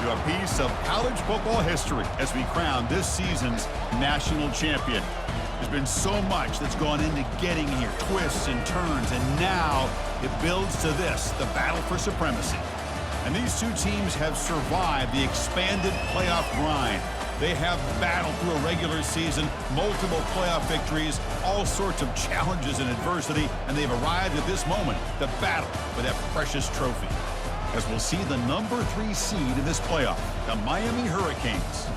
into a piece of college football history as we crown this season's national champion. There's been so much that's gone into getting here, twists and turns, and now it builds to this, the battle for supremacy. And these two teams have survived the expanded playoff grind. They have battled through a regular season, multiple playoff victories, all sorts of challenges and adversity, and they've arrived at this moment, the battle for that precious trophy. As we'll see the number 3 seed in this playoff, the Miami Hurricanes,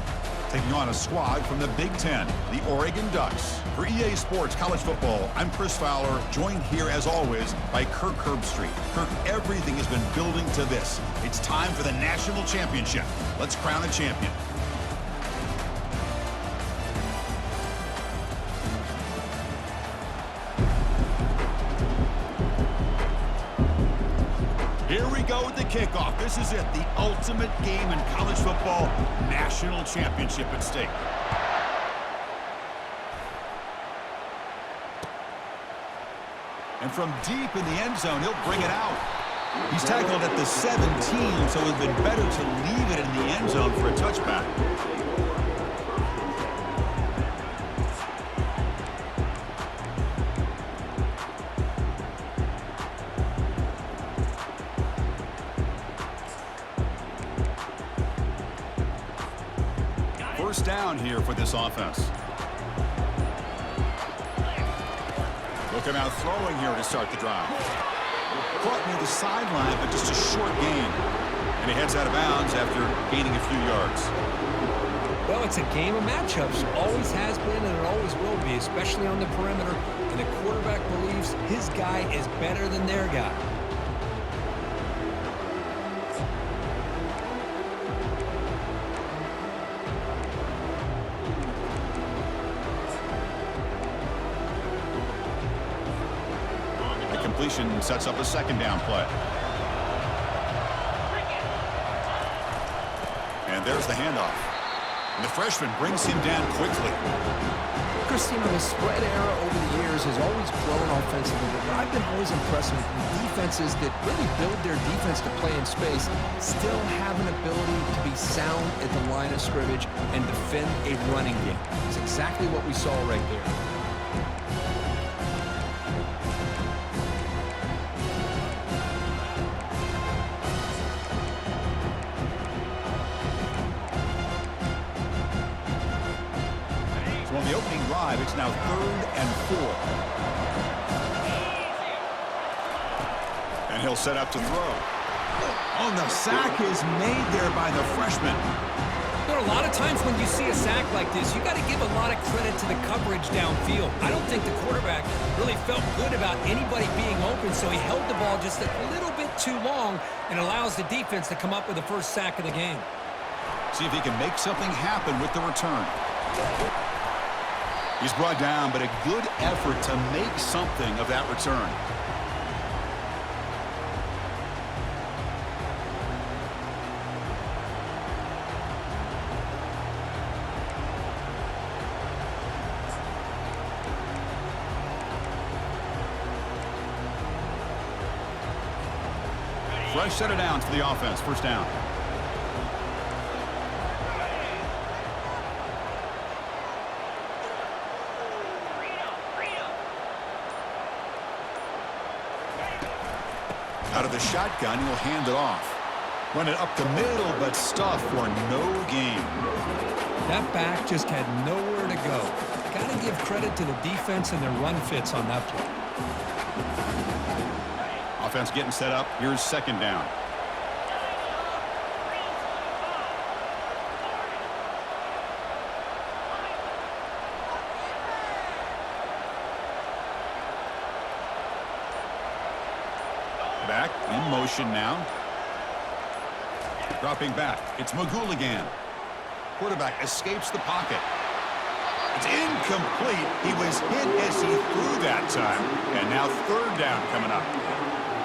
taking on a squad from the Big Ten, the Oregon Ducks. For EA Sports College Football, I'm Chris Fowler, joined here as always by Kirk Herbstreit. Kirk, everything has been building to this. It's time for the national championship. Let's crown a champion. Here we go with the kickoff. This is it, the ultimate game in college football, national championship at stake. And from deep in the end zone, he'll bring it out. He's tackled at the 17, so it would have been better to leave it in the end zone for a touchback. First down here for this offense. Looking out throwing here to start the drive. Caught near the sideline, but just a short gain. And he heads out of bounds after gaining a few yards. Well, it's a game of matchups. Always has been and it always will be, especially on the perimeter. And the quarterback believes his guy is better than their guy. Sets up a second down play. And there's the handoff. And the freshman brings him down quickly. Christine, the spread era over the years has always grown offensively, but I've been always impressed with the defenses that really build their defense to play in space, still have an ability to be sound at the line of scrimmage and defend a running game. It's exactly what we saw right there. On the opening drive, it's now 3rd and 4. And he'll set up to throw. Oh, the sack is made there by the freshman. There are a lot of times when you see a sack like this, you got to give a lot of credit to the coverage downfield. I don't think the quarterback really felt good about anybody being open, so he held the ball just a little bit too long and allows the defense to come up with the first sack of the game. See if he can make something happen with the return. He's brought down, but a good effort to make something of that return. Fresh set of downs for the offense. First down. Out of the shotgun, he'll hand it off. Run it up the middle, but stuff for no gain. That back just had nowhere to go. Got to give credit to the defense and their run fits on that play. Offense getting set up. Here's second down. Back in motion now. Dropping back. It's Magouligan. Quarterback escapes the pocket. It's incomplete. He was hit as he threw that time. And now third down coming up.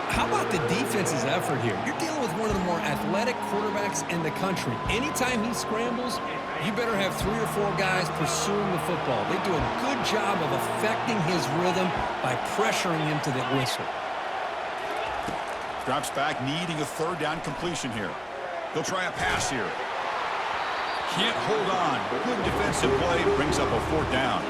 How about the defense's effort here? You're dealing with one of the more athletic quarterbacks in the country. Anytime he scrambles, you better have 3 or 4 guys pursuing the football. They do a good job of affecting his rhythm by pressuring him to the whistle. Drops back, needing a third down completion here. He'll try a pass here. Can't hold on. Good defensive play. Brings up a 4th down.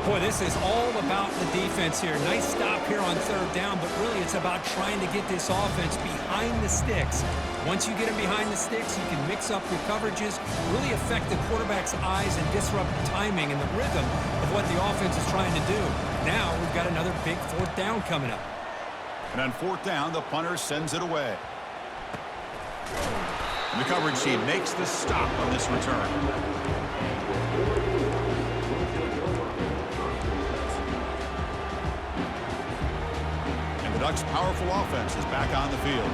Boy, this is all about the defense here. Nice stop here on 3rd down, but really it's about trying to get this offense behind the sticks. Once you get them behind the sticks, you can mix up your coverages, really affect the quarterback's eyes and disrupt the timing and the rhythm of what the offense is trying to do. Now we've got another big 4th down coming up. And on 4th down, the punter sends it away. And the coverage team makes the stop on this return. And the Ducks' powerful offense is back on the field.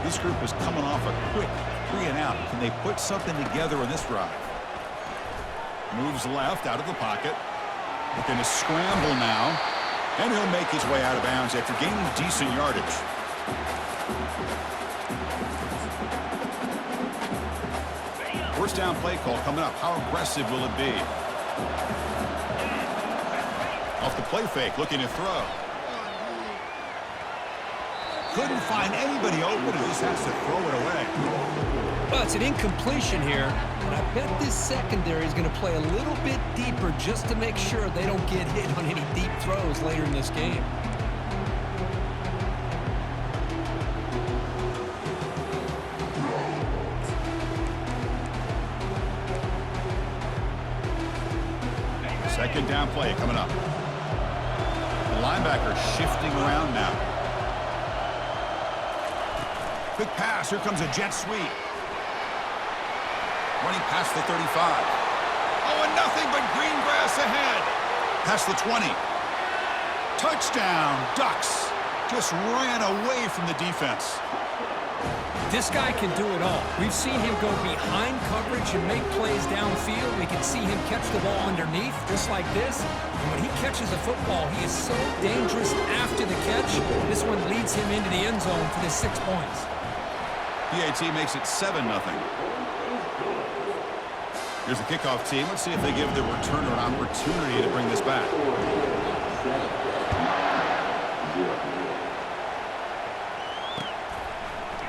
This group is coming off a quick 3-and-out. Can they put something together in this drive? Moves left out of the pocket. Looking to scramble now. And he'll make his way out of bounds after gaining decent yardage. First down play call coming up. How aggressive will it be? Off the play fake, looking to throw. Couldn't find anybody open, and just has to throw it away. Well, it's an incompletion here, and I bet this secondary is going to play a little bit deeper just to make sure they don't get hit on any deep throws later in this game. Second down play coming up. The linebacker shifting around now. Quick pass. Here comes a jet sweep. Running past the 35. Oh, and nothing but green grass ahead. Past the 20. Touchdown, Ducks. Just ran away from the defense. This guy can do it all. We've seen him go behind coverage and make plays downfield. We can see him catch the ball underneath, just like this. And when he catches a football, he is so dangerous after the catch. This one leads him into the end zone for the 6 points. PAT makes it 7-0. Here's the kickoff team. Let's see if they give the returner an opportunity to bring this back.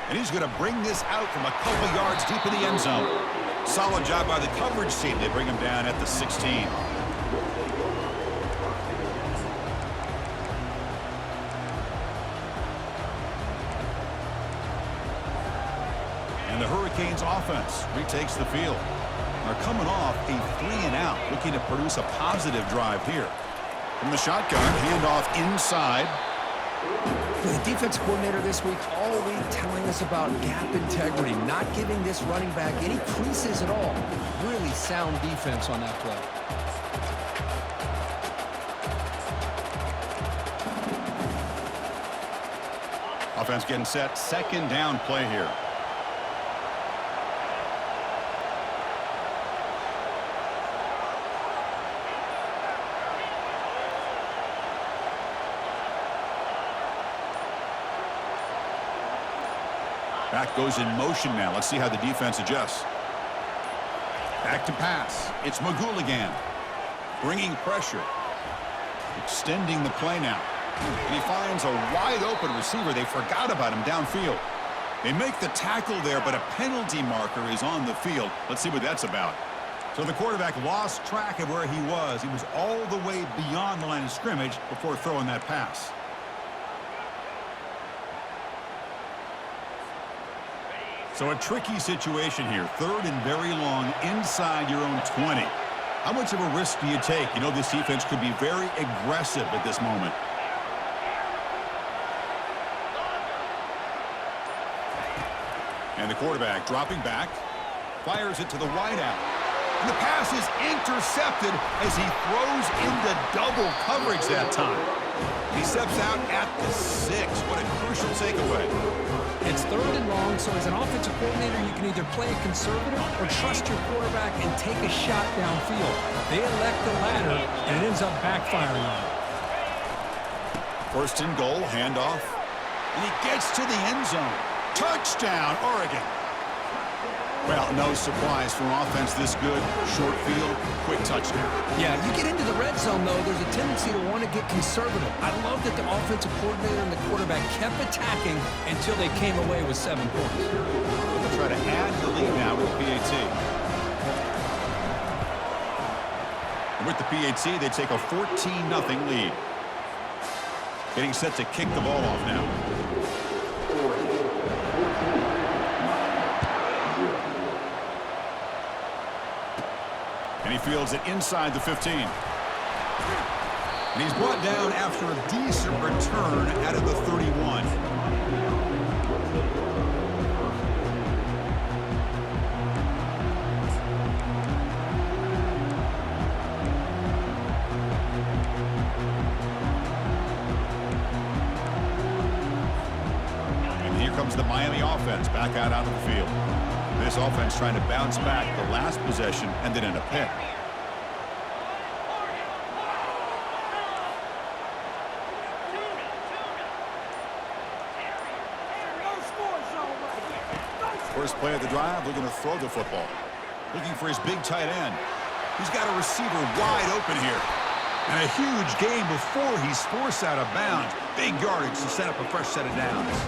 And he's going to bring this out from a couple yards deep in the end zone. Solid job by the coverage team. They bring him down at the 16. And the Hurricanes offense retakes the field. They're coming off a 3-and-out, looking to produce a positive drive here. From the shotgun, handoff inside. The defense coordinator this week all week telling us about gap integrity, not giving this running back any creases at all. Really sound defense on that play. Offense getting set. Second down play here. Back goes in motion now. Let's see how the defense adjusts. Back to pass. It's McGooligan. Bringing pressure. Extending the play now. And he finds a wide-open receiver. They forgot about him downfield. They make the tackle there, but a penalty marker is on the field. Let's see what that's about. So the quarterback lost track of where he was. He was all the way beyond the line of scrimmage before throwing that pass. So a tricky situation here. Third and very long inside your own 20. How much of a risk do you take? You know, this defense could be very aggressive at this moment. And the quarterback dropping back, fires it to the wideout. And the pass is intercepted as he throws into double coverage that time. He steps out at the 6. What a crucial takeaway. It's third and long, so as an offensive coordinator, you can either play it conservative or trust your quarterback and take a shot downfield. They elect the latter, and it ends up backfiring on them. First and goal, handoff. And he gets to the end zone. Touchdown, Oregon. Well, no surprise for an offense this good. Short field, quick touchdown. Yeah, you get into the red zone, though, there's a tendency to want to get conservative. I love that the offensive coordinator and the quarterback kept attacking until they came away with 7 points. But the to try to add to the lead now with the PAT. And with the PAT, they take a 14-0 lead. Getting set to kick the ball off now. And he fields it inside the 15. And he's brought down after a decent return out of the 31. And here comes the Miami offense back out onto the field. This offense trying to bounce back the last possession and then in a pick. First play of the drive, looking to throw the football. Looking for his big tight end. He's got a receiver wide open here. And a huge gain before he's forced out of bounds. Big yardage to set up a fresh set of downs.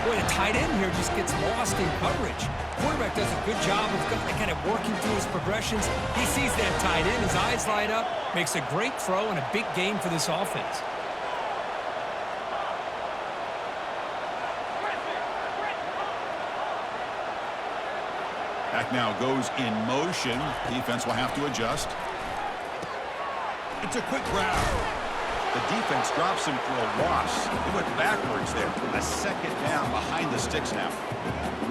Boy, the tight end here just gets lost in coverage. Quarterback does a good job of kind of working through his progressions. He sees that tight end, his eyes light up, makes a great throw and a big gain for this offense. Back now goes in motion. Defense will have to adjust. It's a quick grab. The defense drops him for a loss. He went backwards there. A second down behind the sticks now.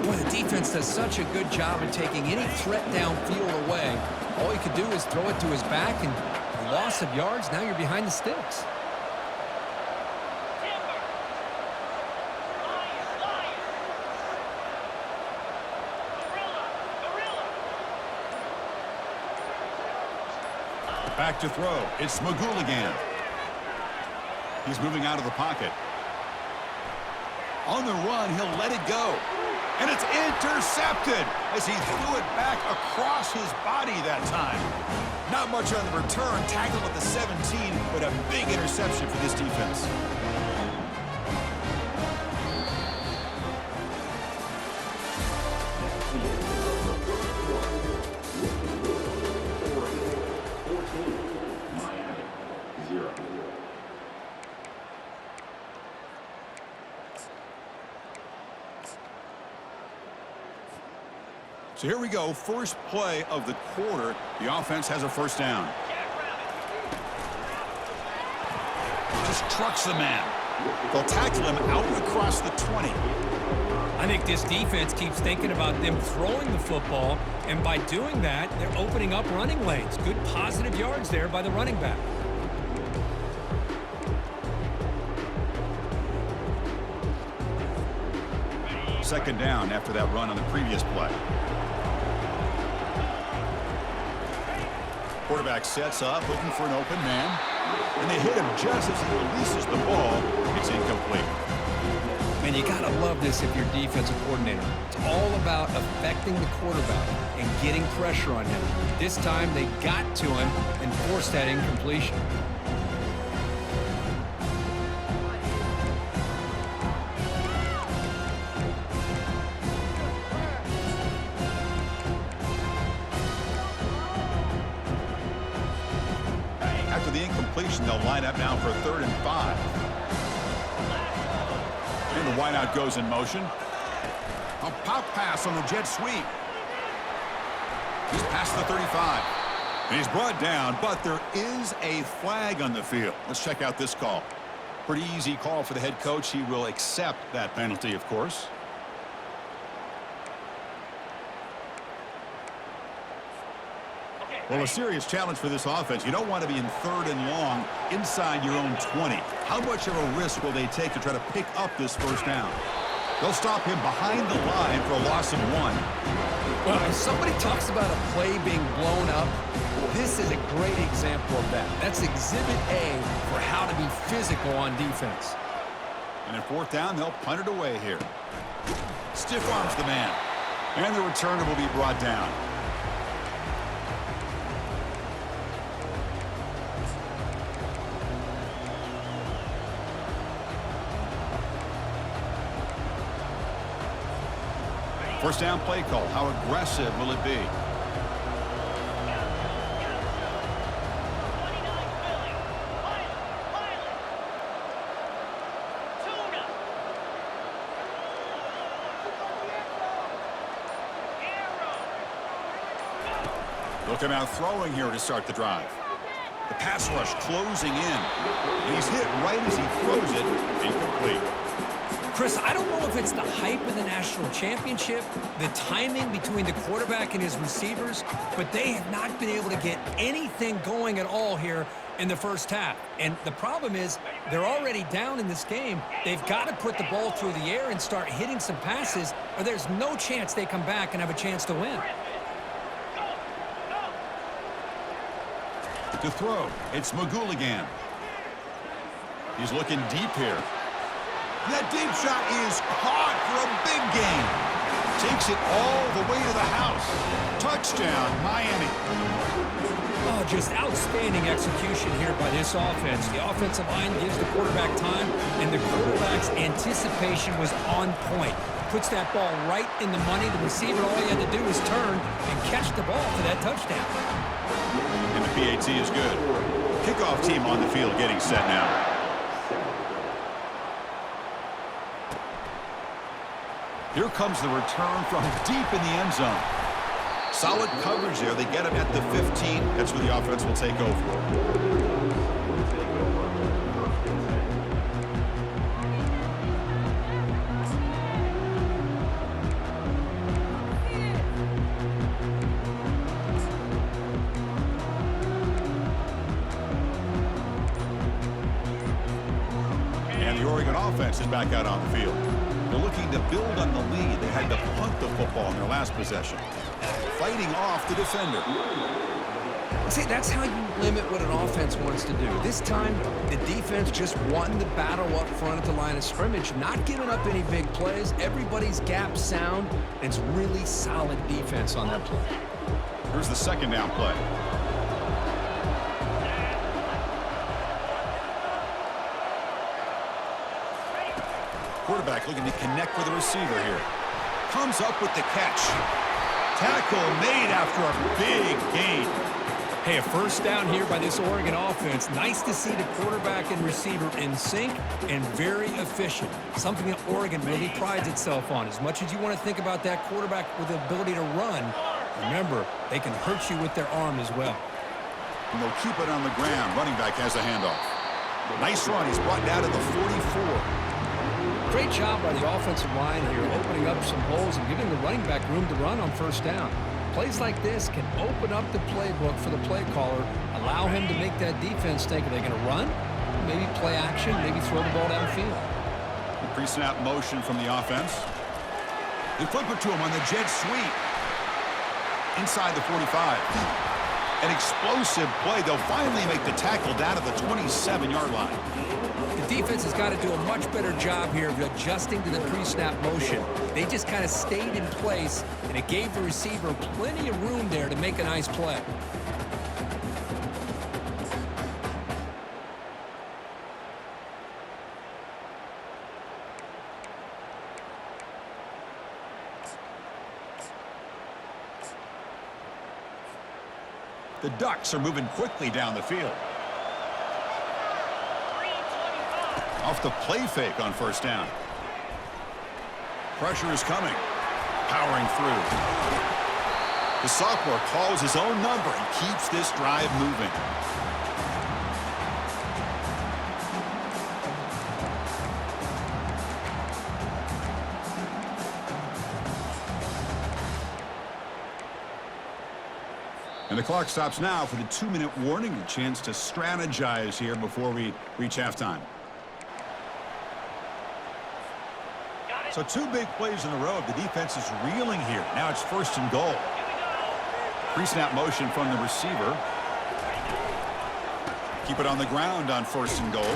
Boy, the defense does such a good job in taking any threat downfield away. All he could do is throw it to his back, and a loss of yards, now you're behind the sticks. Back to throw. It's Magul. He's moving out of the pocket. On the run, he'll let it go. And it's intercepted as he threw it back across his body that time. Not much on the return. Tackled at the 17, but a big interception for this defense. So here we go, first play of the quarter. The offense has a first down. Just trucks the man. They'll tackle him out across the 20. I think this defense keeps thinking about them throwing the football, and by doing that, they're opening up running lanes. Good positive yards there by the running back. Second down after that run on the previous play. Quarterback sets up, looking for an open man. And they hit him just as he releases the ball. It's incomplete. Man, you got to love this if you're defensive coordinator. It's all about affecting the quarterback and getting pressure on him. This time, they got to him and forced that incompletion. After the incompletion, they'll line up now for 3rd and 5. And the wideout goes in motion. A pop pass on the jet sweep. He's past the 35. And he's brought down, but there is a flag on the field. Let's check out this call. Pretty easy call for the head coach. He will accept that penalty, of course. Well, a serious challenge for this offense. You don't want to be in 3rd and long inside your own 20. How much of a risk will they take to try to pick up this first down? They'll stop him behind the line for a loss of 1. Well, if somebody talks about a play being blown up, this is a great example of that. That's Exhibit A for how to be physical on defense. And in 4th down, they'll punt it away here. Stiff arms the man. And the returner will be brought down. First down play call. How aggressive will it be? Looking out throwing here to start the drive. The pass rush closing in. He's hit right as he throws it. Incomplete. Chris, I don't know if it's the hype of the national championship, the timing between the quarterback and his receivers, but they have not been able to get anything going at all here in the first half. And the problem is they're already down in this game. They've got to put the ball through the air and start hitting some passes, or there's no chance they come back and have a chance to win. To throw, it's Magouligan. He's looking deep here. That deep shot is caught for a big gain. Takes it all the way to the house. Touchdown, Miami. Oh, just outstanding execution here by this offense. The offensive line gives the quarterback time, and the quarterback's anticipation was on point. Puts that ball right in the money. The receiver, all he had to do was turn and catch the ball for that touchdown. And the PAT is good. Kickoff team on the field getting set now. Here comes the return from deep in the end zone. Solid coverage there. They get him at the 15. That's where the offense will take over. Offense is back out on the field. They're looking to build on the lead. They had to punt the football in their last possession. Fighting off the defender. See, that's how you limit what an offense wants to do. This time, the defense just won the battle up front at the line of scrimmage, not giving up any big plays. Everybody's gap sound. It's really solid defense on that play. Here's the second down play. Quarterback looking to connect with the receiver here. Comes up with the catch. Tackle made after a big gain. Hey, a first down here by this Oregon offense. Nice to see the quarterback and receiver in sync and very efficient. Something that Oregon really prides itself on. As much as you want to think about that quarterback with the ability to run, remember, they can hurt you with their arm as well. And they'll keep it on the ground. Running back has a handoff. Nice run. He's brought down to the 44. Great job by the offensive line here, opening up some holes and giving the running back room to run on first down. Plays like this can open up the playbook for the play caller, allow him to make that defense think, are they going to run? Maybe play action, maybe throw the ball downfield. The pre-snap motion from the offense. They flip it to him on the jet sweep. Inside the 45. An explosive play. They'll finally make the tackle down to the 27-yard line. The defense has got to do a much better job here of adjusting to the pre-snap motion. They just kind of stayed in place, and it gave the receiver plenty of room there to make a nice play. The Ducks are moving quickly down the field. Off the play fake on first down. Pressure is coming. Powering through. The sophomore calls his own number and keeps this drive moving. And the clock stops now for the 2-minute warning. A chance to strategize here before we reach halftime. So 2 big plays in a row. The defense is reeling here. Now it's first and goal. Pre-snap motion from the receiver. Keep it on the ground on first and goal.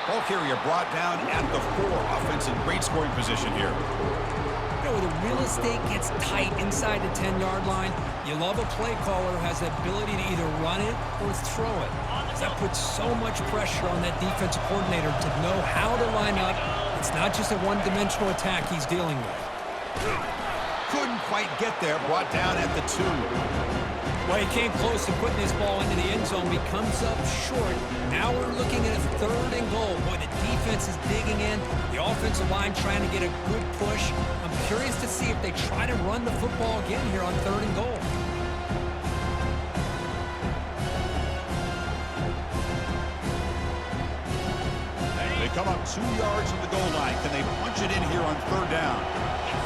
Ball carrier brought down at the 4. Offense in great scoring position here. You know, where the real estate gets tight inside the 10-yard line, you love a play caller who has the ability to either run it or throw it. That puts so much pressure on that defensive coordinator to know how to line up. It's not just a one-dimensional attack he's dealing with. Couldn't quite get there. Brought down at the 2. Well, he came close to putting this ball into the end zone. He comes up short. Now we're looking at a 3rd and goal. Boy, the defense is digging in. The offensive line trying to get a good push. I'm curious to see if they try to run the football again here on 3rd and goal. They come up 2 yards from the goal line. Can they punch it in here on 3rd down?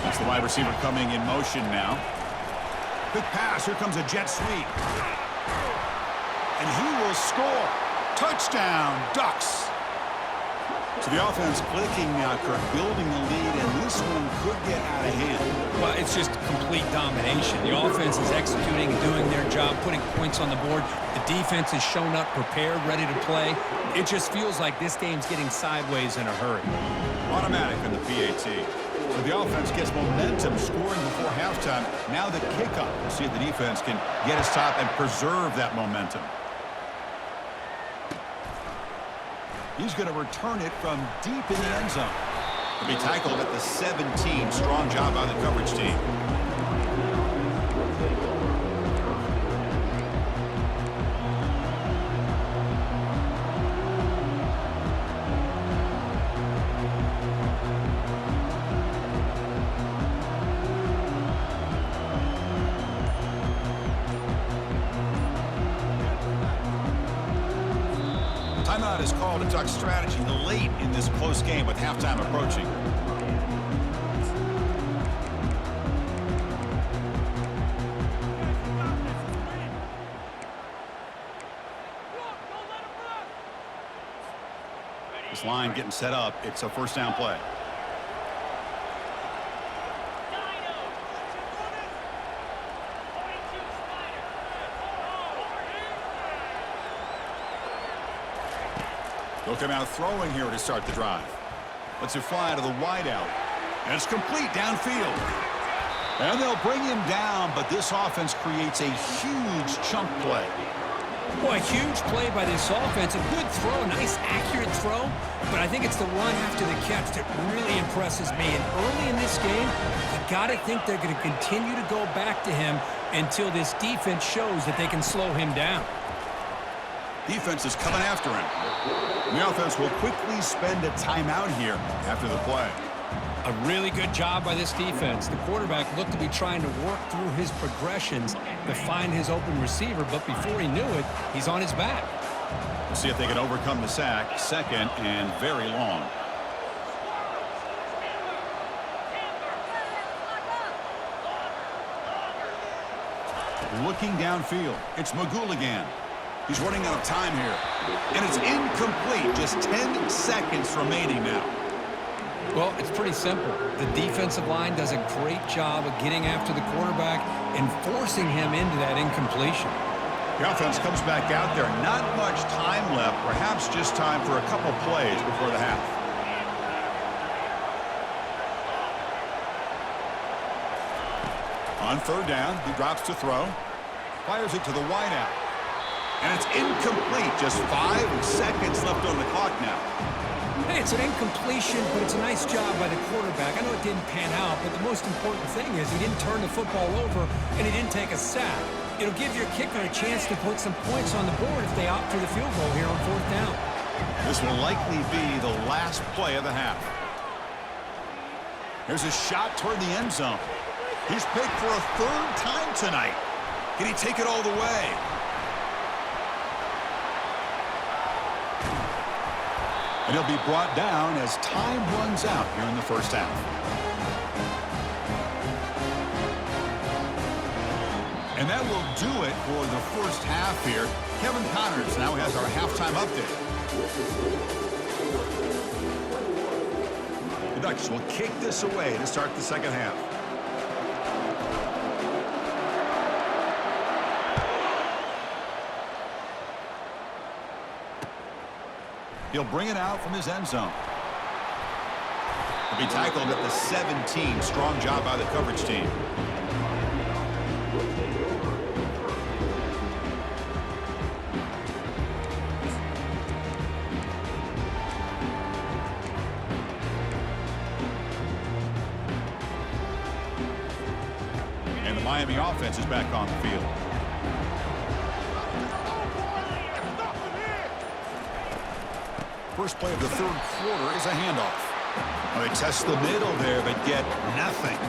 That's the wide receiver coming in motion now. Quick pass. Here comes a jet sweep. And he will score. Touchdown, Ducks. So the offense clicking now, Kirk, building the lead, and this one could get out of hand. Well, it's just complete domination. The offense is executing, doing their job, putting points on the board. The defense has shown up, prepared, ready to play. It just feels like this game's getting sideways in a hurry. Automatic in the PAT. So the offense gets momentum, scoring before halftime. Now the kickoff. We'll see if the defense can get a stop and preserve that momentum. He's going to return it from deep in the end zone. He'll be tackled at the 17. Strong job by the coverage team. Timeout is called a Duck strategy late in this close game with halftime approaching. This line getting set up. It's a 1st down play. They'll come out throwing here to start the drive. Lets it fly to the wideout. And it's complete downfield. And they'll bring him down, but this offense creates a huge chunk play. Boy, a huge play by this offense. A good throw, a nice accurate throw. But I think it's the run after the catch that really impresses me. And early in this game, you got to think they're going to continue to go back to him until this defense shows that they can slow him down. Defense is coming after him. The offense will quickly spend a timeout here after the play. A really good job by this defense. The quarterback looked to be trying to work through his progressions to find his open receiver, but before he knew it, he's on his back. We'll see if they can overcome the sack. 2nd and very long. Looking downfield. It's Magouligan. He's running out of time here. And it's incomplete. Just 10 seconds remaining now. Well, it's pretty simple. The defensive line does a great job of getting after the quarterback and forcing him into that incompletion. The offense comes back out there. Not much time left. Perhaps just time for a couple plays before the half. On 3rd down, he drops to throw. Fires it to the wideout. And it's incomplete. Just 5 seconds left on the clock now. Hey, it's an incompletion, but it's a nice job by the quarterback. I know it didn't pan out, but the most important thing is he didn't turn the football over and he didn't take a sack. It'll give your kicker a chance to put some points on the board if they opt for the field goal here on 4th down. This will likely be the last play of the half. Here's a shot toward the end zone. He's picked for a 3rd time tonight. Can he take it all the way? And he'll be brought down as time runs out here in the 1st half. And that will do it for the 1st half here. Kevin Connors now has our halftime update. The Ducks will kick this away to start the 2nd half. He'll bring it out from his end zone. He'll be tackled at the 17. Strong job by the coverage team. Miami offense is back on the field. First play of the third quarter is a handoff. Well, they test the middle there, but get nothing.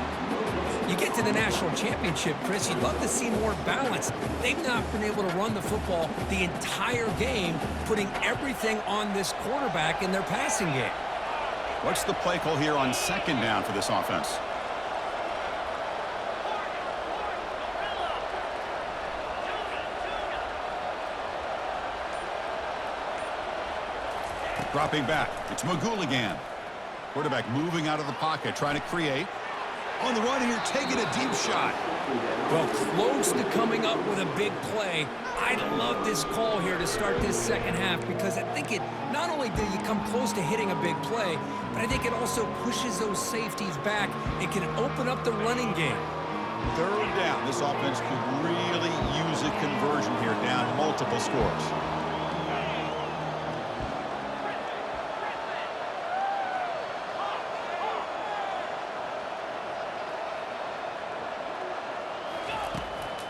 You get to the national championship, Chris, you'd love to see more balance. They've not been able to run the football the entire game, putting everything on this quarterback in their passing game. What's the play call here on second down for this offense? Dropping back, it's Magoo. Quarterback moving out of the pocket, trying to create. On the run here, taking a deep shot. Well, close to coming up with a big play. I love this call here to start this second half because I think it not only do you come close to hitting a big play, but I think it also pushes those safeties back. It can open up the running game. Third down, this offense could really use a conversion here, down multiple scores.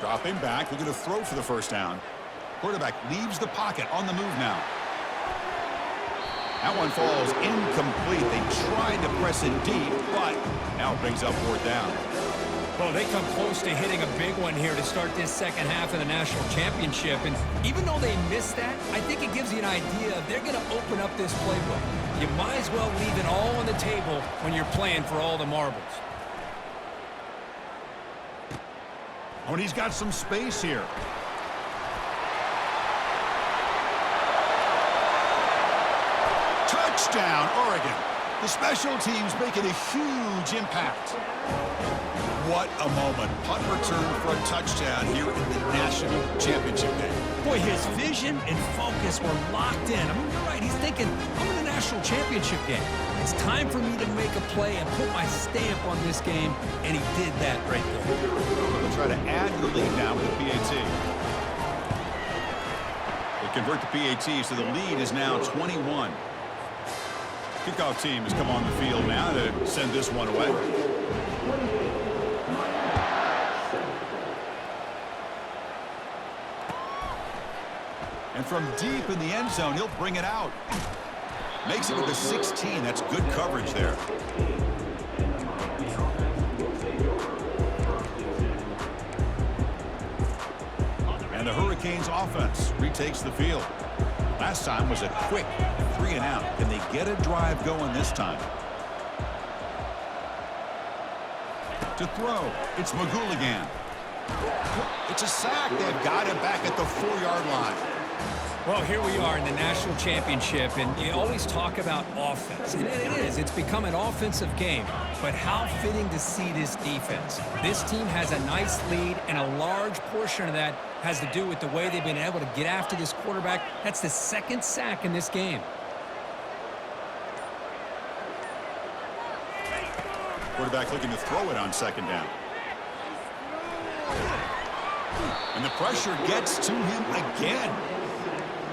Dropping back, looking to throw for the first down. Quarterback leaves the pocket, on the move now. That one falls incomplete. They tried to press it deep, but now it brings up fourth down. Well, they come close to hitting a big one here to start this second half of the national championship. And even though they missed that, I think it gives you an idea they're going to open up this playbook. You might as well leave it all on the table when you're playing for all the marbles. Oh, and he's got some space here. Touchdown, Oregon. The special teams making a huge impact. What a moment. Punt return for a touchdown here in the national championship game. Boy, his vision and focus were locked in. I mean, you're right. He's thinking, I'm in a national championship game. It's time for me to make a play and put my stamp on this game, and he did that right there. They'll try to add the lead now with the PAT. They convert the PAT, so the lead is now 21. Kickoff team has come on the field now to send this one away. And from deep in the end zone, he'll bring it out. Makes it to the 16. That's good coverage there. And the Hurricanes offense retakes the field. Last time was a quick 3-and-out. Can they get a drive going this time? To throw, it's Magoo. It's a sack. They've got him back at the 4-yard line. Well, here we are in the national championship, and you always talk about offense. And it is. It's become an offensive game. But how fitting to see this defense. This team has a nice lead, and a large portion of that has to do with the way they've been able to get after this quarterback. That's the second sack in this game. Quarterback looking to throw it on second down. And the pressure gets to him again.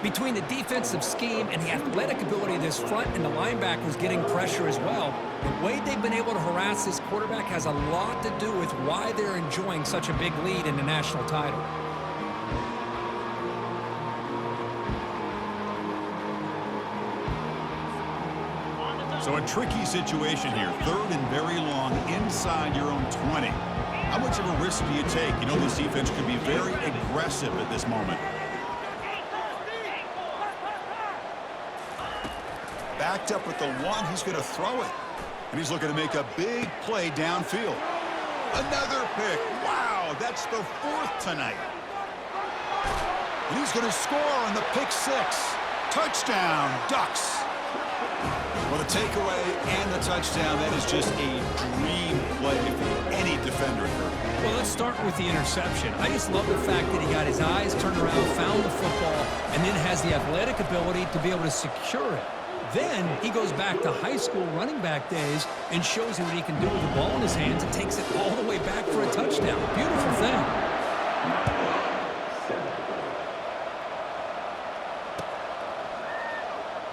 Between the defensive scheme and the athletic ability of this front and the linebackers getting pressure as well, the way they've been able to harass this quarterback has a lot to do with why they're enjoying such a big lead in the national title. So a tricky situation here. Third and very long inside your own 20. How much of a risk do you take? You know, this defense could be very aggressive at this moment. Backed up with the one, he's going to throw it. And he's looking to make a big play downfield. Another pick. Wow, that's the fourth tonight. And he's going to score on the pick six. Touchdown, Ducks. Well, the takeaway and the touchdown, that is just a dream play for any defender. Well, let's start with the interception. I just love the fact that he got his eyes turned around, found the football, and then has the athletic ability to be able to secure it. Then he goes back to high school running back days and shows you what he can do with the ball in his hands and takes it all the way back for a touchdown. Beautiful thing.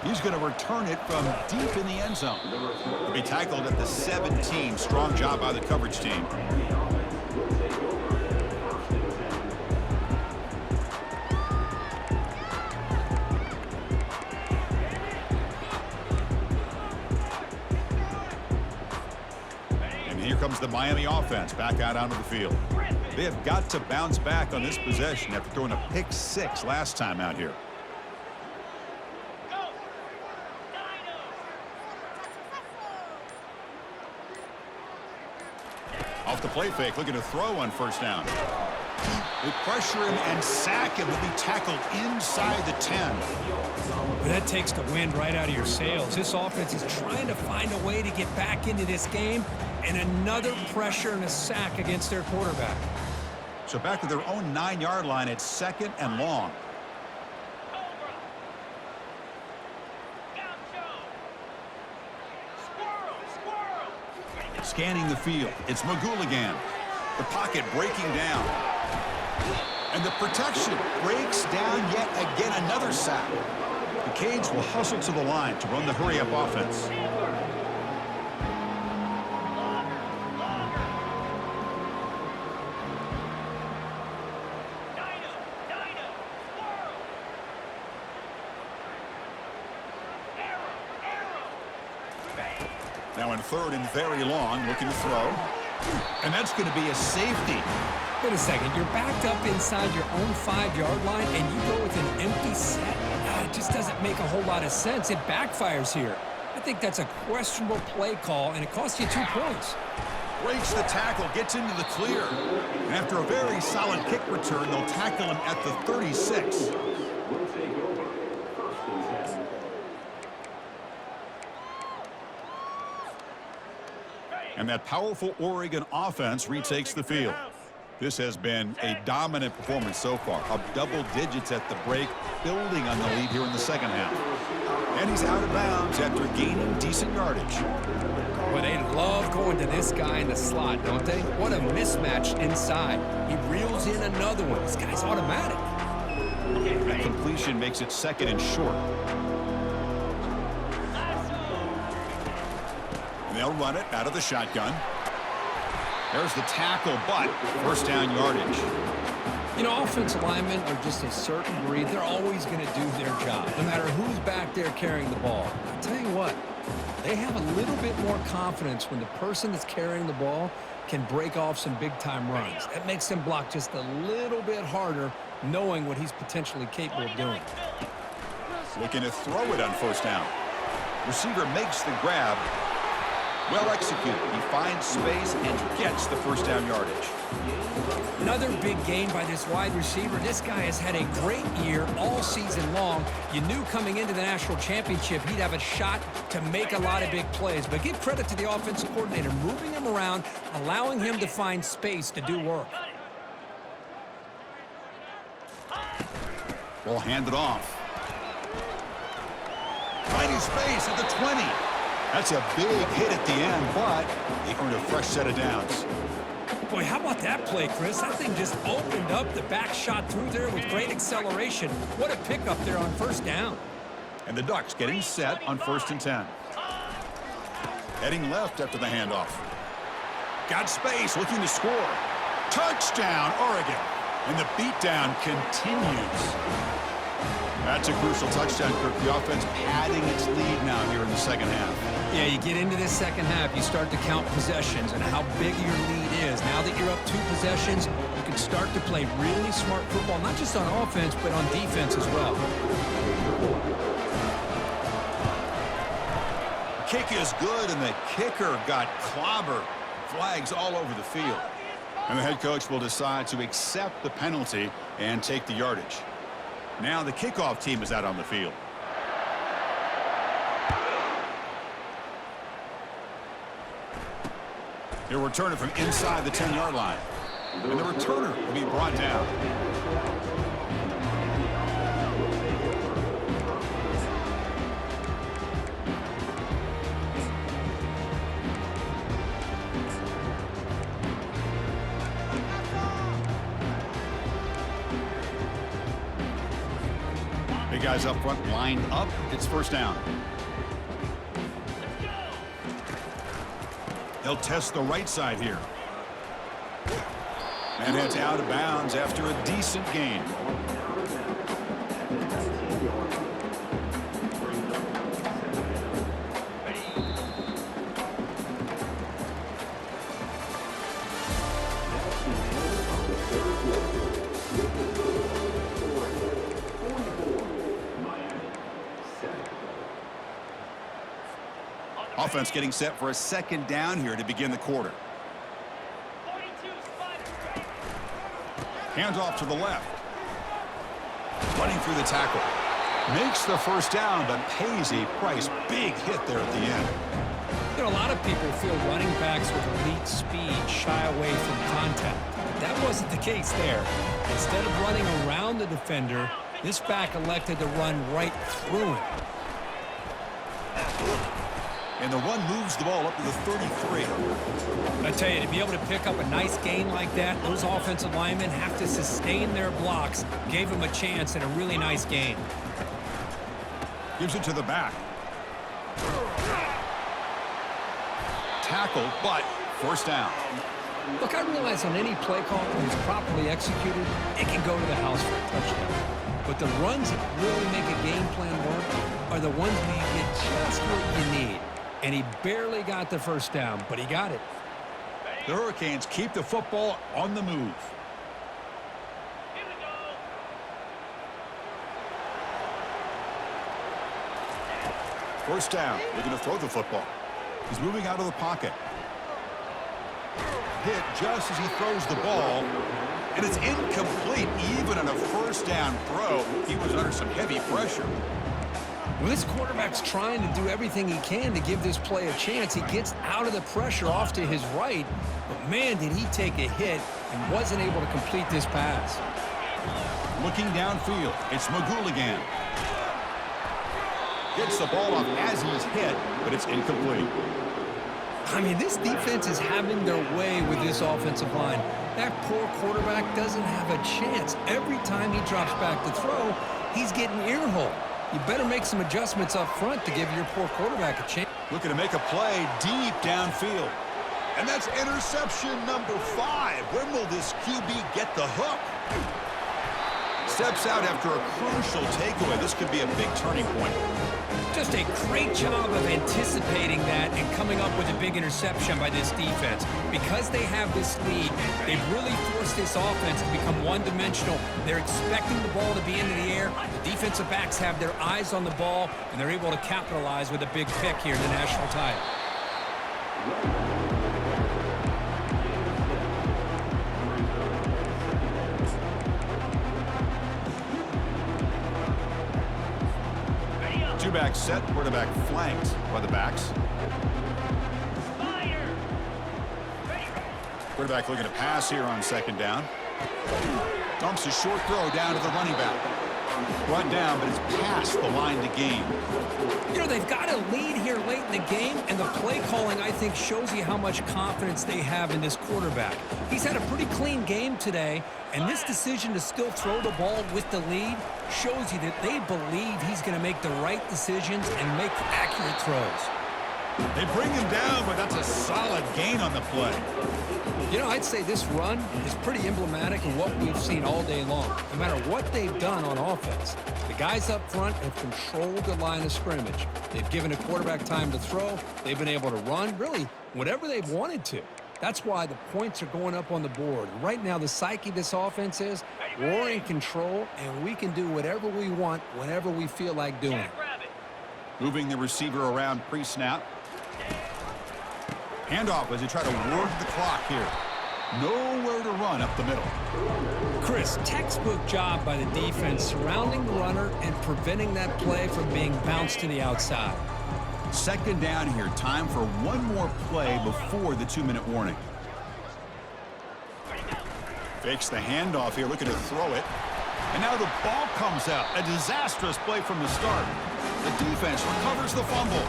He's going to return it from deep in the end zone. He'll be tackled at the 17. Strong job by the coverage team. comes the Miami offense back out onto the field. They have got to bounce back on this possession after throwing a pick 6 last time out here. Off the play fake, looking to throw on first down. They pressure him and sack him. Will be tackled inside the 10. But that takes the wind right out of your sails. This offense is trying to find a way to get back into this game, and another pressure and a sack against their quarterback. So back to their own 9-yard line, it's 2nd and long. Scanning the field, it's McGooligan. The pocket breaking down. And the protection breaks down yet again, another sack. The Canes will hustle to the line to run the hurry-up offense. Now in 3rd and very long, looking to throw. And that's going to be a safety. Wait a second, you're backed up inside your own 5-yard line and you go with an empty set? It just doesn't make a whole lot of sense. It backfires here. I think that's a questionable play call, and it costs you 2 points. Breaks the tackle, gets into the clear. And after a very solid kick return, they'll tackle him at the 36. And that powerful Oregon offense retakes the field. This has been a dominant performance so far, up double digits at the break, building on the lead here in the second half. And he's out of bounds after gaining decent yardage. Well, they love going to this guy in the slot, don't they? What a mismatch inside. He reels in another one. This guy's automatic. That completion makes it 2nd and short. And they'll run it out of the shotgun. There's the tackle, but first down yardage. You know, offensive linemen are just a certain breed. They're always going to do their job, no matter who's back there carrying the ball. I'll tell you what, they have a little bit more confidence when the person that's carrying the ball can break off some big-time runs. That makes them block just a little bit harder, knowing what he's potentially capable of doing. Looking to throw it on first down. Receiver makes the grab. Well executed. He finds space and gets the first down yardage. Another big gain by this wide receiver. This guy has had a great year all season long. You knew coming into the national championship he'd have a shot to make a lot of big plays. But give credit to the offensive coordinator, moving him around, allowing him to find space to do work. Ball handed off. Finding space at the 20. That's a big hit at the end, but they earned a fresh set of downs. Boy, how about that play, Chris? That thing just opened up. The back shot through there with great acceleration. What a pickup there on first down. And the Ducks getting set on 1st and 10. Heading left after the handoff. Got space, looking to score. Touchdown, Oregon. And the beatdown continues. That's a crucial touchdown, Kirk. The offense padding its lead now here in the second half. Yeah, you get into this second half, you start to count possessions and how big your lead is. Now that you're up 2 possessions, you can start to play really smart football, not just on offense, but on defense as well. The kick is good, and the kicker got clobbered. Flags all over the field. And the head coach will decide to accept the penalty and take the yardage. Now the kickoff team is out on the field. They'll return it from inside the 10-yard line. And the returner will be brought down. Big guys up front lined up. It's first down. They'll test the right side here. And it's out of bounds after a decent gain. Offense getting set for a second down here to begin the quarter. Hands off to the left. Running through the tackle. Makes the first down, but pays a price. Big hit there at the end. You know, a lot of people feel running backs with elite speed shy away from contact. But that wasn't the case there. Instead of running around the defender, this back elected to run right through him. And the run moves the ball up to the 33. I tell you, to be able to pick up a nice gain like that, those offensive linemen have to sustain their blocks. Gave him a chance and a really nice gain. Gives it to the back. Tackle, but first down. Look, I realize on any play call, when it's properly executed, it can go to the house for a touchdown. But the runs that really make a game plan work are the ones where you get just what you need. And he barely got the first down, but he got it. The Hurricanes keep the football on the move. First down. They're going to throw the football. He's moving out of the pocket. Hit just as he throws the ball. And it's incomplete. Even on a first down throw, he was under some heavy pressure. Well, this quarterback's trying to do everything he can to give this play a chance. He gets out of the pressure off to his right. But, man, did he take a hit and wasn't able to complete this pass. Looking downfield, it's Magouligan. Gets the ball off as he's hit, but it's incomplete. I mean, this defense is having their way with this offensive line. That poor quarterback doesn't have a chance. Every time he drops back to throw, he's getting earholed. You better make some adjustments up front to give your poor quarterback a chance. Looking to make a play deep downfield. And that's interception number 5. When will this QB get the hook? Steps out after a crucial takeaway. This could be a big turning point. Just a great job of anticipating that and coming up with a big interception by this defense. Because they have this lead, they've really forced this offense to become one-dimensional. They're expecting the ball to be into the air. The defensive backs have their eyes on the ball, and they're able to capitalize with a big pick here in the national title. Two-back set, quarterback flanked by the backs. Quarterback looking to pass here on second down. Dumps a short throw down to the running back. Brought down, but it's past the line to gain. You know, they've got a lead here late in the game, and the play calling, I think, shows you how much confidence they have in this quarterback. He's had a pretty clean game today, and this decision to still throw the ball with the lead shows you that they believe he's going to make the right decisions and make accurate throws. They bring him down, but that's a solid gain on the play. You know, I'd say this run is pretty emblematic of what we've seen all day long. No matter what they've done on offense, the guys up front have controlled the line of scrimmage. They've given a quarterback time to throw. They've been able to run, really, whatever they've wanted to. That's why the points are going up on the board. Right now, the psyche of this offense is we're in control, and we can do whatever we want whenever we feel like doing it. Moving the receiver around pre-snap. Handoff as they try to work the clock here. Nowhere to run up the middle. Chris, textbook job by the defense surrounding the runner and preventing that play from being bounced to the outside. Second down here. Time for one more play before the 2-minute warning. Fakes the handoff here, looking to throw it. And now the ball comes out. A disastrous play from the start. The defense recovers the fumble.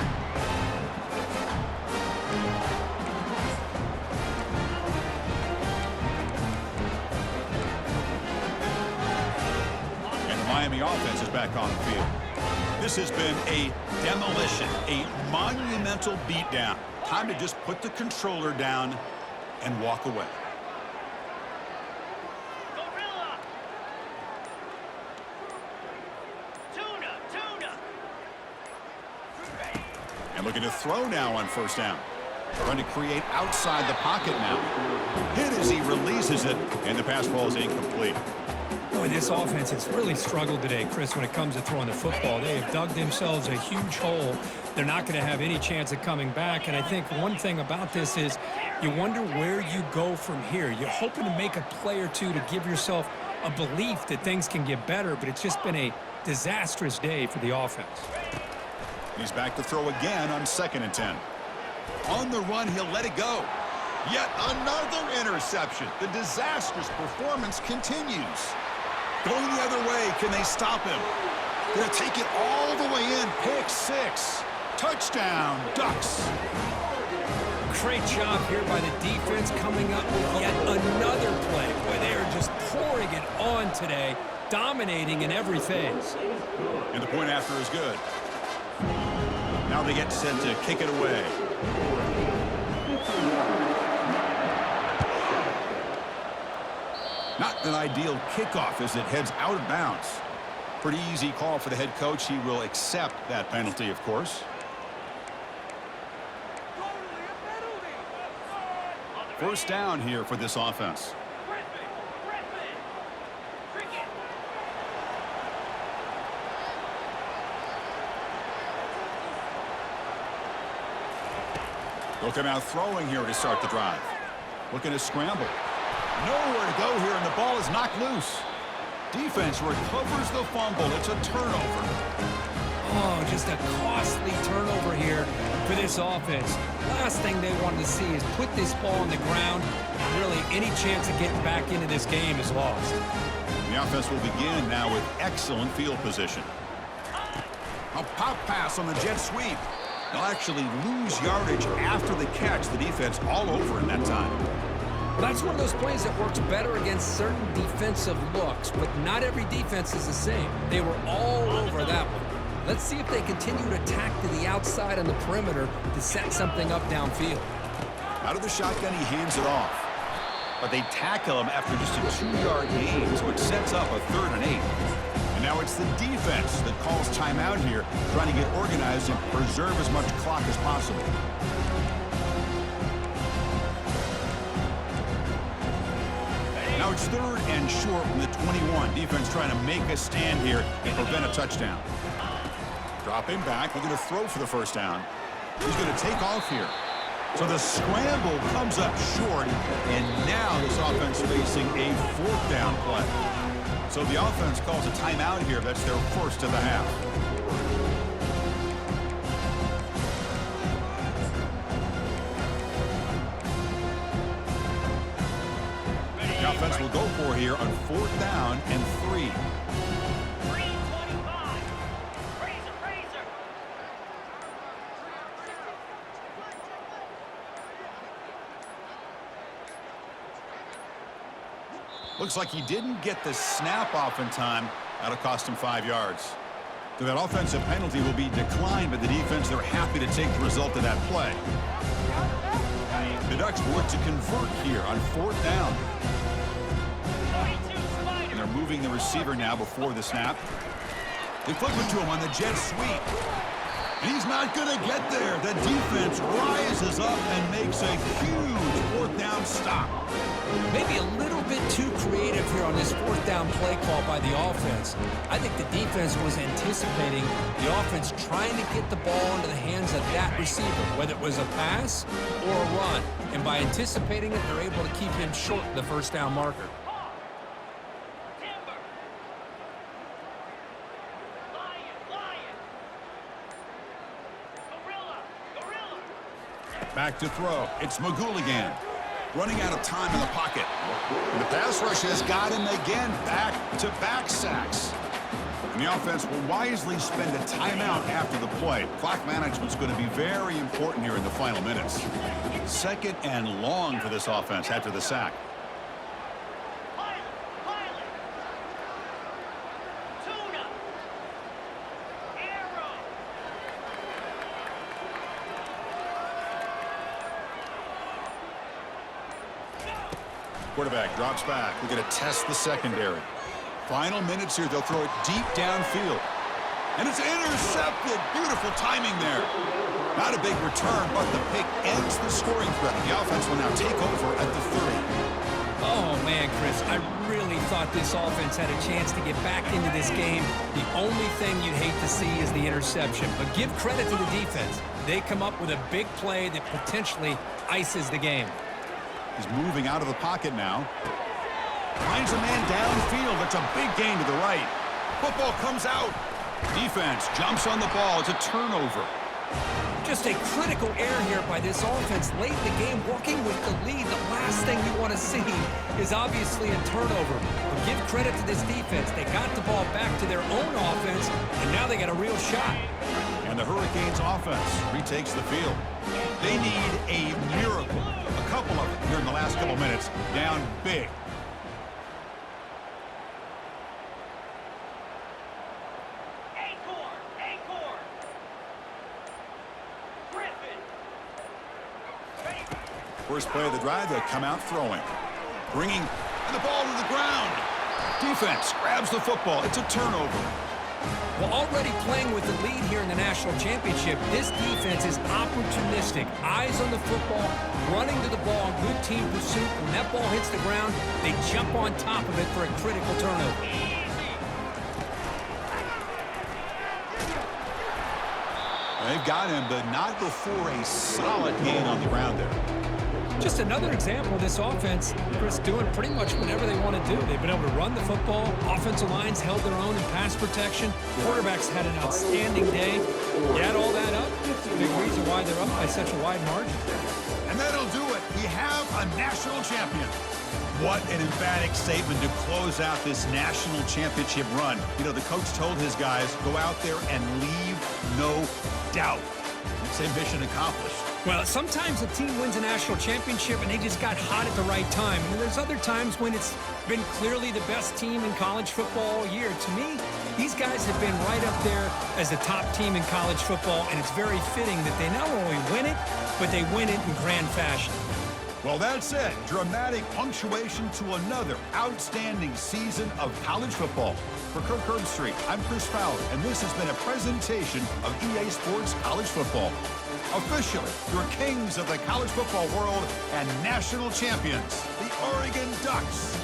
Miami offense is back on the field. This has been a demolition, a monumental beatdown. Time to just put the controller down and walk away. And looking to throw now on first down. Trying to create outside the pocket now. Hit as he releases it, and the pass ball is incomplete. Boy, this offense has really struggled today, Chris, when it comes to throwing the football. They have dug themselves a huge hole. They're not going to have any chance of coming back. And I think one thing about this is you wonder where you go from here. You're hoping to make a play or two to give yourself a belief that things can get better, but it's just been a disastrous day for the offense. He's back to throw again on 2nd and 10. On the run, he'll let it go. Yet another interception. The disastrous performance continues. Going the other way, can they stop him? Gonna take it all the way in. Pick 6. Touchdown, Ducks. Great job here by the defense coming up with yet another play. Boy, they are just pouring it on today, dominating in every phase. And the point after is good. Now they get set to kick it away. Not an ideal kickoff as it heads out of bounds. Pretty easy call for the head coach. He will accept that penalty, of course. First down here for this offense. They'll come out throwing here to start the drive. Looking to scramble. Nowhere to go here, and the ball is knocked loose. Defense recovers the fumble. It's a turnover. Oh, just a costly turnover here for this offense. Last thing they wanted to see is put this ball on the ground. Really, any chance of getting back into this game is lost. The offense will begin now with excellent field position. A pop pass on the jet sweep. They'll actually lose yardage after the catch. The defense all over in that time. That's one of those plays that works better against certain defensive looks, but not every defense is the same. They were all over that one. Let's see if they continue to attack to the outside on the perimeter to set something up downfield. Out of the shotgun, he hands it off. But they tackle him after just a 2-yard gain, so it sets up a 3rd and 8. And now it's the defense that calls timeout here, trying to get organized and preserve as much clock as possible. Now it's 3rd and short from the 21. Defense trying to make a stand here and prevent a touchdown. Dropping back, looking to throw for the first down. He's going to take off here. So the scramble comes up short, and now this offense facing a 4th down play. So the offense calls a timeout here. That's their first of the half. The offense will go for here on 4th down and 3. Looks like he didn't get the snap off in time. That'll cost him 5 yards. So that offensive penalty will be declined by the defense. They're happy to take the result of that play. The Ducks work to convert here on 4th down. And they're moving the receiver now before the snap. They flip it to him on the jet sweep. And he's not going to get there. The defense rises up and makes a huge 4th down stop. Maybe a little bit too creative here on this 4th down play call by the offense. I think the defense was anticipating the offense trying to get the ball into the hands of that receiver, whether it was a pass or a run. And by anticipating it, they're able to keep him short of the 1st down marker. Back to throw. It's Magouligan. Running out of time in the pocket. And the pass rush has got him again. Back-to-back sacks. And the offense will wisely spend a timeout after the play. Clock management's going to be very important here in the final minutes. 2nd and long for this offense after the sack. Quarterback drops back. We're going to test the secondary. Final minutes here. They'll throw it deep downfield. And it's intercepted. Beautiful timing there. Not a big return, but the pick ends the scoring threat. The offense will now take over at the 30. Oh, man, Chris, I really thought this offense had a chance to get back into this game. The only thing you'd hate to see is the interception. But give credit to the defense. They come up with a big play that potentially ices the game. He's moving out of the pocket now. Finds a man downfield. It's a big gain to the right. Football comes out. Defense jumps on the ball. It's a turnover. Just a critical error here by this offense late in the game, walking with the lead. The last thing you want to see is obviously a turnover. But give credit to this defense. They got the ball back to their own offense, and now they got a real shot. And the Hurricanes offense retakes the field. They need a miracle. A couple of them here in the last couple minutes. Down big. First play of the drive, they come out throwing. Bringing the ball to the ground. Defense grabs the football. It's a turnover. Well, already playing with the lead here in the national championship, this defense is opportunistic. Eyes on the football, running to the ball, good team pursuit. When that ball hits the ground, they jump on top of it for a critical turnover. They've got him, but not before a solid gain on the ground there. Just another example of this offense, Chris, doing pretty much whatever they want to do. They've been able to run the football. Offensive lines held their own in pass protection. Quarterbacks had an outstanding day. You add all that up, it's a big reason why they're up by such a wide margin. And that'll do it. We have a national champion. What an emphatic statement to close out this national championship run. You know, the coach told his guys, go out there and leave no doubt. Same mission accomplished. Well, sometimes a team wins a national championship and they just got hot at the right time. And there's other times when it's been clearly the best team in college football all year. To me, these guys have been right up there as the top team in college football, and it's very fitting that they not only win it, but they win it in grand fashion. Well, that's it. Dramatic punctuation to another outstanding season of college football. For Kirk Herbstreit, I'm Chris Fowler, and this has been a presentation of EA Sports College Football. Officially, your kings of the college football world and national champions, the Oregon Ducks.